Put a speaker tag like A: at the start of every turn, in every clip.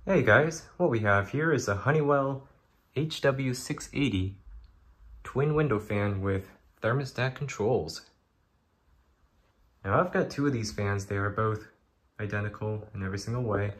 A: Hey guys, what we have here is a Honeywell HW680 twin window fan with thermostat controls. Now I've got two of these fans. They are both identical in every single way,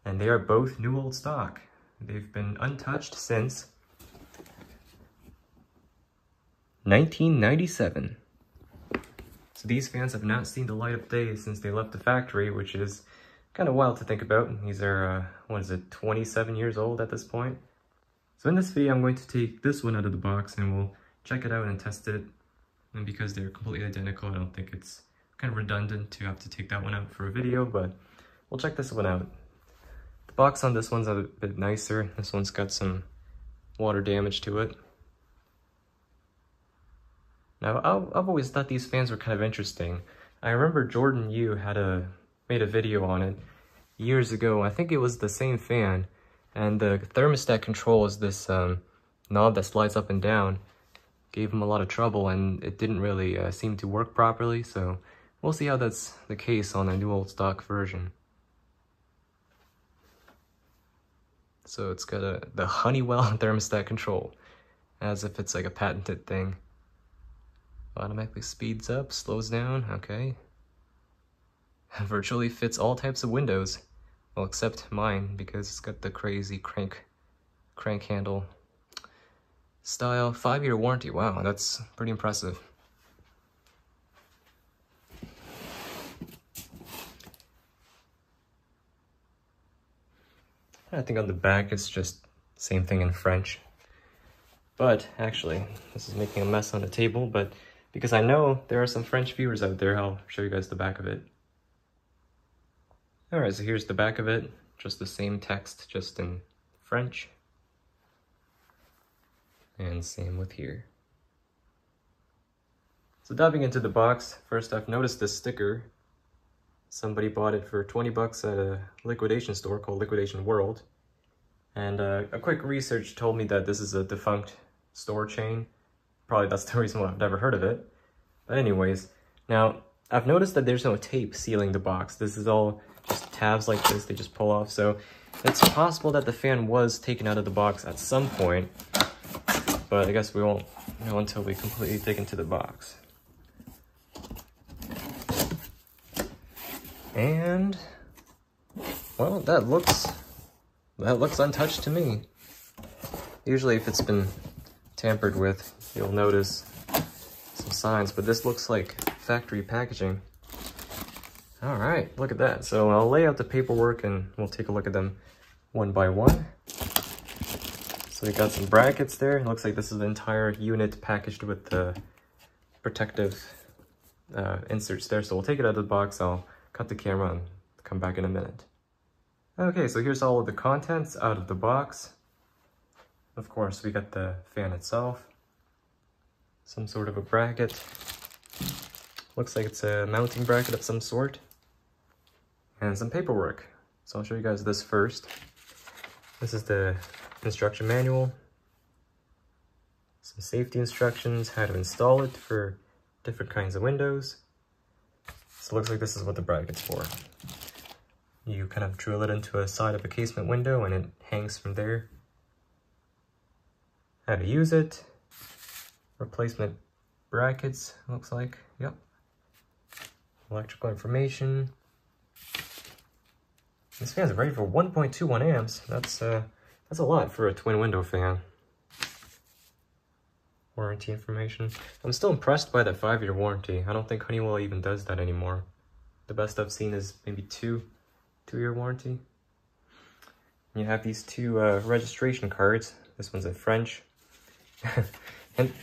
A: and they are both new old stock. They've been untouched since 1997. So these fans have not seen the light of day since they left the factory, which is kind of wild to think about. These are, 27 years old at this point. So in this video, I'm going to take this one out of the box and we'll check it out and test it. And because they're completely identical, I don't think it's kind of redundant to have to take that one out for a video, but we'll check this one out. The box on this one's a bit nicer. This one's got some water damage to it. Now, I've always thought these fans were kind of interesting. I remember Jordan Yu made a video on it years ago. I think it was the same fan, and the thermostat control is this knob that slides up and down. Gave him a lot of trouble, and it didn't really seem to work properly, so we'll see how that's the case on a new old stock version. So it's got the Honeywell thermostat control, as if it's like a patented thing. Automatically speeds up, slows down, okay. Virtually fits all types of windows. Well, except mine, because it's got the crazy crank handle style. 5-year warranty, wow, that's pretty impressive. I think on the back it's just same thing in French. But actually, this is making a mess on the table, but because I know there are some French viewers out there, I'll show you guys the back of it. Alright, so here's the back of it. Just the same text, just in French. And same with here. So diving into the box, first I've noticed this sticker. Somebody bought it for 20 bucks at a liquidation store called Liquidation World. And a quick research told me that this is a defunct store chain. Probably that's the reason why I've never heard of it. But anyways, now I've noticed that there's no tape sealing the box. This is all just tabs like this, they just pull off. So it's possible that the fan was taken out of the box at some point, but I guess we won't know until we completely dig into the box. And well, that looks untouched to me. Usually if it's been tampered with, you'll notice some signs, but this looks like factory packaging. All right, look at that. So I'll lay out the paperwork and we'll take a look at them one by one. So we got some brackets there. It looks like this is the entire unit packaged with the protective inserts there. So we'll take it out of the box. I'll cut the camera and come back in a minute. Okay, so here's all of the contents out of the box. Of course, we got the fan itself, some sort of a bracket. Looks like it's a mounting bracket of some sort, and some paperwork. So I'll show you guys this first. This is the instruction manual, some safety instructions, how to install it for different kinds of windows. So it looks like this is what the bracket's for. You kind of drill it into a side of a casement window and it hangs from there. How to use it, replacement brackets, looks like, yep. Electrical information. This fan's rated for 1.21 amps. That's a lot for a twin window fan. Warranty information. I'm still impressed by that 5-year warranty. I don't think Honeywell even does that anymore. The best I've seen is maybe two-year warranty. You have these two registration cards. This one's in French. And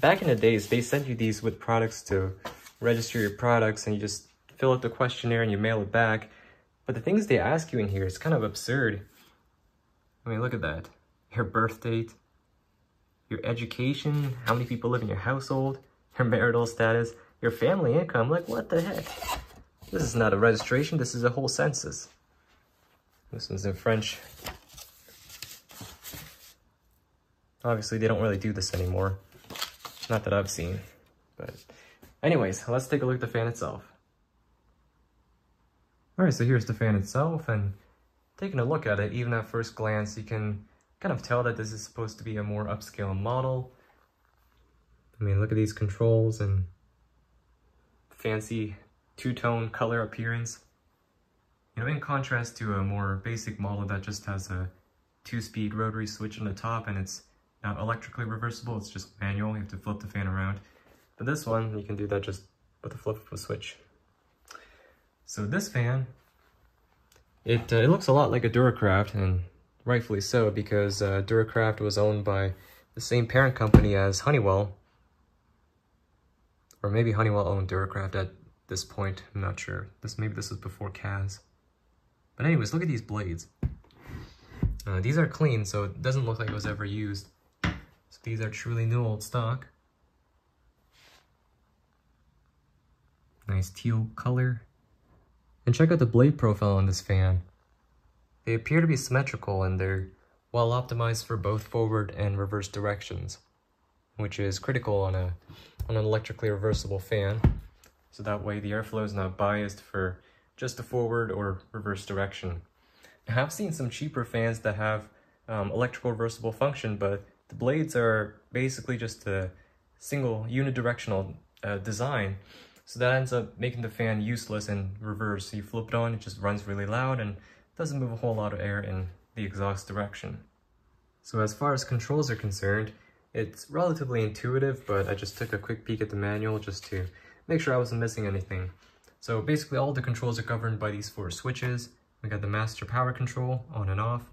A: back in the days, they sent you these with products to register your products, and you just fill out the questionnaire and you mail it back. But the things they ask you in here is kind of absurd. I mean, look at that. Your birth date, your education, how many people live in your household, your marital status, your family income. Like, what the heck? This is not a registration, this is a whole census. This one's in French. Obviously, they don't really do this anymore. Not that I've seen, but anyways, let's take a look at the fan itself. All right, so here's the fan itself, and taking a look at it, even at first glance, you can kind of tell that this is supposed to be a more upscale model. I mean, look at these controls and fancy two-tone color appearance. You know, in contrast to a more basic model that just has a 2-speed rotary switch on the top and it's not electrically reversible, it's just manual, you have to flip the fan around. But this one, you can do that just with the flip of a switch. So this fan, it looks a lot like a Duracraft, and rightfully so, because Duracraft was owned by the same parent company as Honeywell. Or maybe Honeywell owned Duracraft at this point, I'm not sure. Maybe this was before Kaz. But anyways, look at these blades. These are clean, so it doesn't look like it was ever used. So these are truly new old stock. Nice teal color. And check out the blade profile on this fan. They appear to be symmetrical and they're well optimized for both forward and reverse directions, which is critical on an electrically reversible fan. So that way the airflow is not biased for just a forward or reverse direction. I have seen some cheaper fans that have electrical reversible function, but the blades are basically just a single unidirectional design. So that ends up making the fan useless in reverse. So you flip it on, it just runs really loud and doesn't move a whole lot of air in the exhaust direction. So as far as controls are concerned, it's relatively intuitive, but I just took a quick peek at the manual just to make sure I wasn't missing anything. So basically all the controls are governed by these 4 switches. We got the master power control, on and off.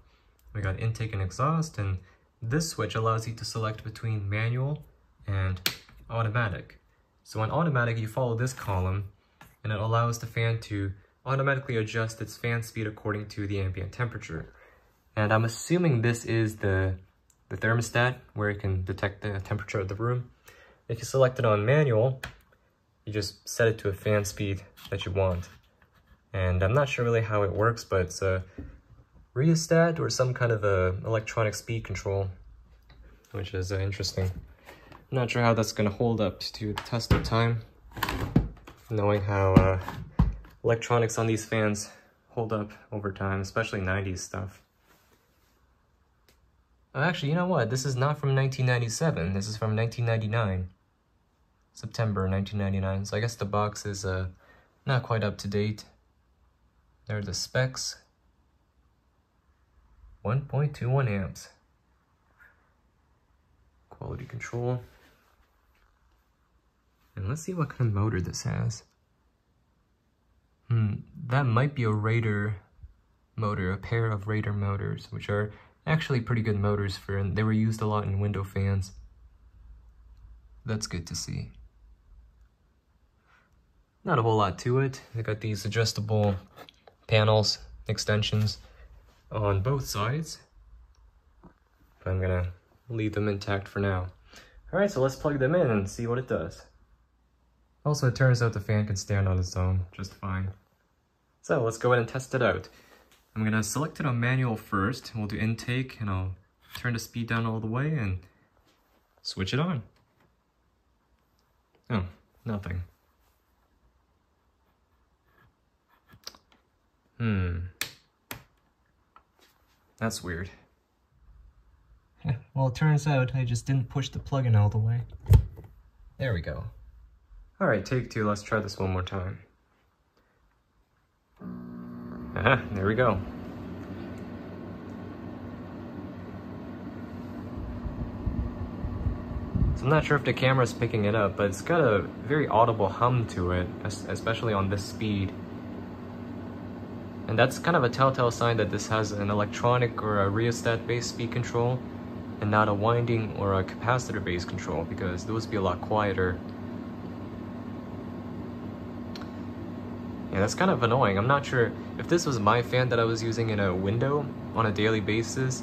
A: We got intake and exhaust, and this switch allows you to select between manual and automatic. So on automatic, you follow this column, and it allows the fan to automatically adjust its fan speed according to the ambient temperature. And I'm assuming this is the thermostat, where it can detect the temperature of the room. If you select it on manual, you just set it to a fan speed that you want. And I'm not sure really how it works, but it's a rheostat or some kind of a electronic speed control, which is interesting. I'm not sure how that's going to hold up to the test of time, knowing how electronics on these fans hold up over time, especially 90s stuff. Actually, you know what? This is not from 1997. This is from 1999. September 1999. So I guess the box is not quite up to date. There are the specs. 1.21 amps. Quality control. And let's see what kind of motor this has. That might be a Raider motor, a pair of Raider motors, which are actually pretty good motors and they were used a lot in window fans. That's good to see. Not a whole lot to it. They got these adjustable panels, extensions on both sides. But I'm gonna leave them intact for now. Alright, so let's plug them in and see what it does. Also, it turns out the fan can stand on its own just fine. So let's go ahead and test it out. I'm gonna select it on manual first. We'll do intake and I'll turn the speed down all the way and switch it on. Oh, nothing. That's weird. Well, it turns out I just didn't push the plug-in all the way. There we go. Alright, take 2, let's try this one more time. There we go. So I'm not sure if the camera's picking it up, but it's got a very audible hum to it, especially on this speed. And that's kind of a telltale sign that this has an electronic or a rheostat-based speed control and not a winding or a capacitor-based control, because those would be a lot quieter. Yeah, that's kind of annoying. I'm not sure if this was my fan that I was using in a window on a daily basis,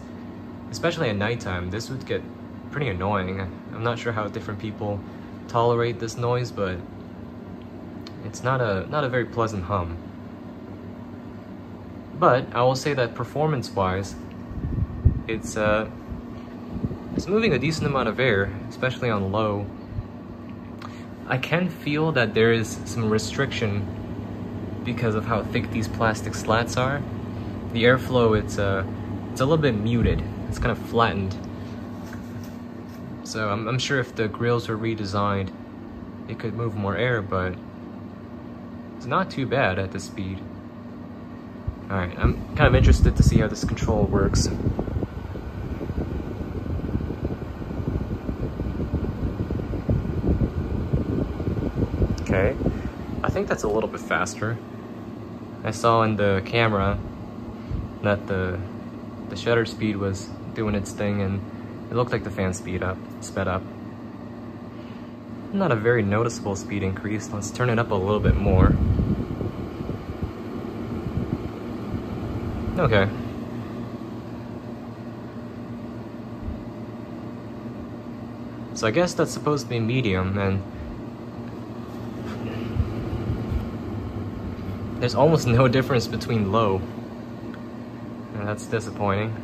A: especially at nighttime, this would get pretty annoying. I'm not sure how different people tolerate this noise, but it's not a very pleasant hum. But I will say that performance-wise, it's moving a decent amount of air, especially on low. I can feel that there is some restriction because of how thick these plastic slats are. the airflow, it's a little bit muted. It's kind of flattened. So I'm sure if the grills were redesigned, it could move more air, but it's not too bad at this speed. Alright, I'm kind of interested to see how this control works. Okay, I think that's a little bit faster. I saw in the camera that the shutter speed was doing its thing, and it looked like the fan sped up. Not a very noticeable speed increase. Let's turn it up a little bit more. Okay. So I guess that's supposed to be medium, and there's almost no difference between low. And that's disappointing.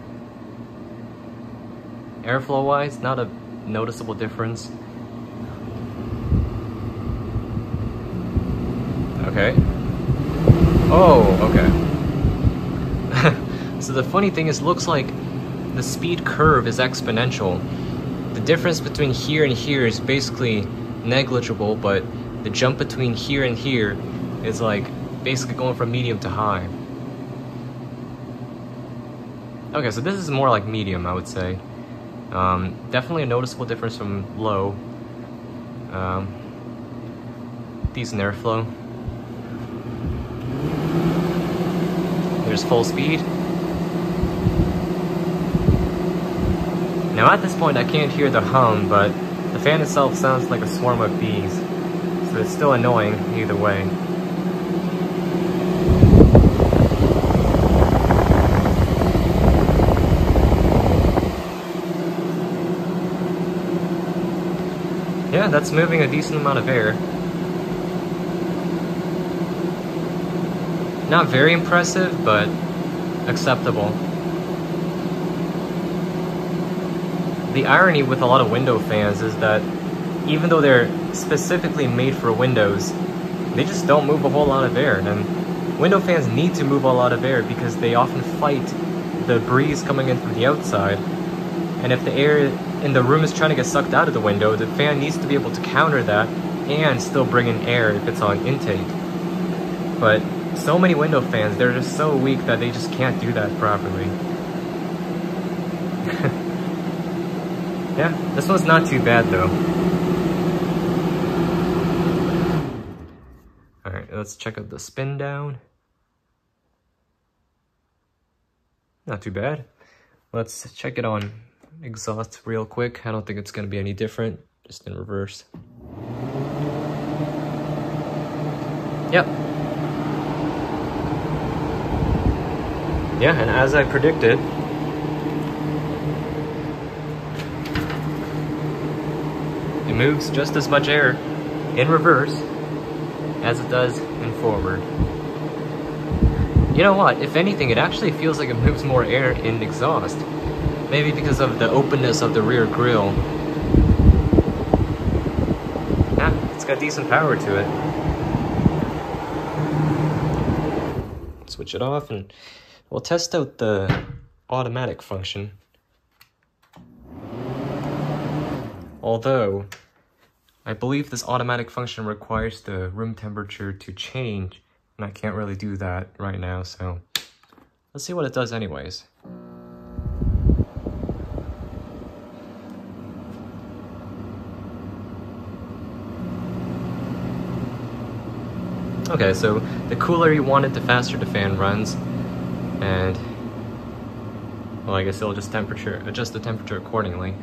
A: Airflow wise, not a noticeable difference. Okay. Oh, okay. So the funny thing is, looks like the speed curve is exponential. The difference between here and here is basically negligible, but the jump between here and here is like basically going from medium to high. Okay, so this is more like medium, I would say. Definitely a noticeable difference from low. Decent airflow. Here's full speed. Now at this point I can't hear the hum, but the fan itself sounds like a swarm of bees, so it's still annoying either way. Yeah, that's moving a decent amount of air. Not very impressive, but acceptable. The irony with a lot of window fans is that even though they're specifically made for windows, they just don't move a whole lot of air. And window fans need to move a lot of air because they often fight the breeze coming in from the outside. And if the air in the room is trying to get sucked out of the window, the fan needs to be able to counter that and still bring in air if it's on intake. But so many window fans, they're just so weak that they just can't do that properly. Yeah, this one's not too bad though. Alright, let's check out the spin down. Not too bad. Let's check it on exhaust real quick. I don't think it's gonna be any different, just in reverse. Yep. Yeah, and as I predicted, it moves just as much air in reverse as it does in forward. You know what? If anything, it actually feels like it moves more air in exhaust. Maybe because of the openness of the rear grille. Yeah, it's got decent power to it. Switch it off and we'll test out the automatic function. Although, I believe this automatic function requires the room temperature to change, and I can't really do that right now, so let's see what it does anyways. Okay, so the cooler you want it, the faster the fan runs, and well, I guess it'll just adjust the temperature accordingly.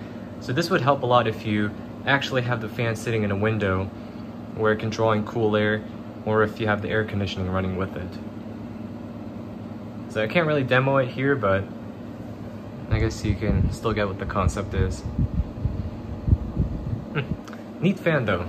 A: So this would help a lot if you actually have the fan sitting in a window where it can draw in cool air, or if you have the air conditioning running with it. So I can't really demo it here, but I guess you can still get what the concept is. Neat fan though.